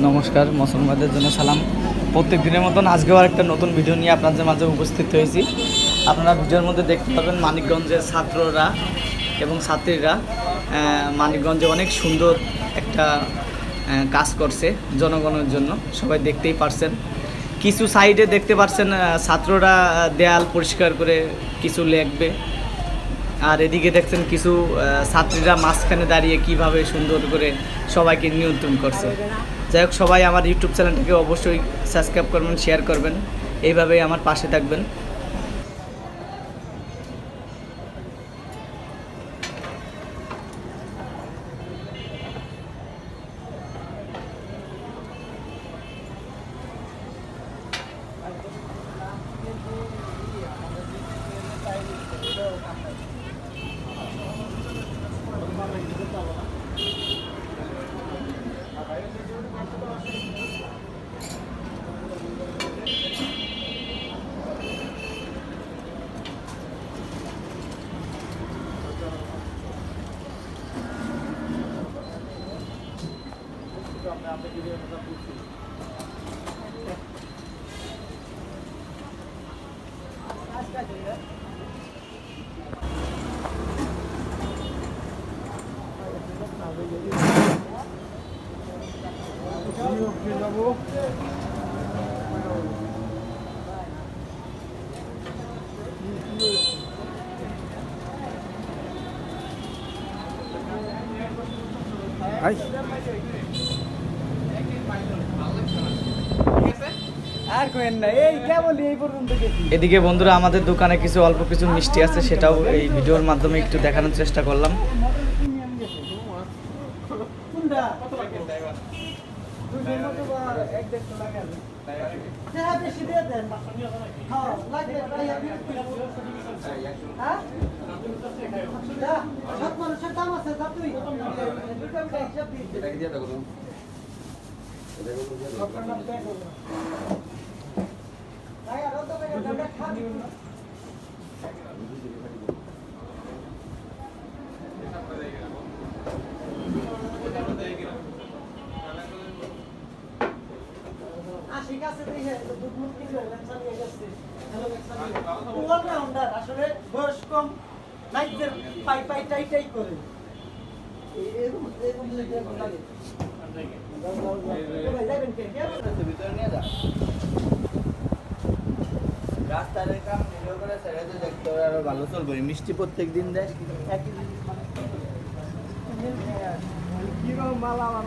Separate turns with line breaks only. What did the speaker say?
নমস্কার, মুসলমানদের জন্য সালাম। প্রত্যেক দিনের মতন আজকেও একটা নতুন ভিডিও নিয়ে আপনাদের মাঝে উপস্থিত হয়েছি। আপনারা ভিডিওর মধ্যে দেখতে পাবেন মানিকগঞ্জের ছাত্ররা এবং ছাত্রীরা মানিকগঞ্জে অনেক সুন্দর একটা কাজ করছে জনগণের জন্য। সবাই দেখতেই পারছেন, কিছু সাইডে দেখতে পাচ্ছেন ছাত্ররা দেয়াল পরিষ্কার করে কিছু লিখবে, আর এদিকে দেখছেন কিছু ছাত্রীরা মাঝখানে দাঁড়িয়ে কিভাবে সুন্দর করে সবাইকে নিয়ন্ত্রণ করছে। যাই হোক, সবাই আমার ইউটিউব চ্যানেলটাকে অবশ্যই সাবস্ক্রাইব করবেন, শেয়ার করবেন, এইভাবেই আমার পাশে থাকবেন। এদিকে বন্ধুরা, আমাদের দোকানে কিছু অল্প কিছু মিষ্টি আছে, সেটাও এই ভিডিওর মাধ্যমে একটু দেখানোর চেষ্টা করলাম।
আসলে বয়স কম, নাইটদের পাই পাই টাই টাই করে রাস্তার কাম ভিডিও করে ছেড়ে দিয়ে দেখতে আরো ভালো চলবে। মিষ্টি প্রত্যেক দিন দেয় একই জিনিস, মানে কিরকম মালা আমার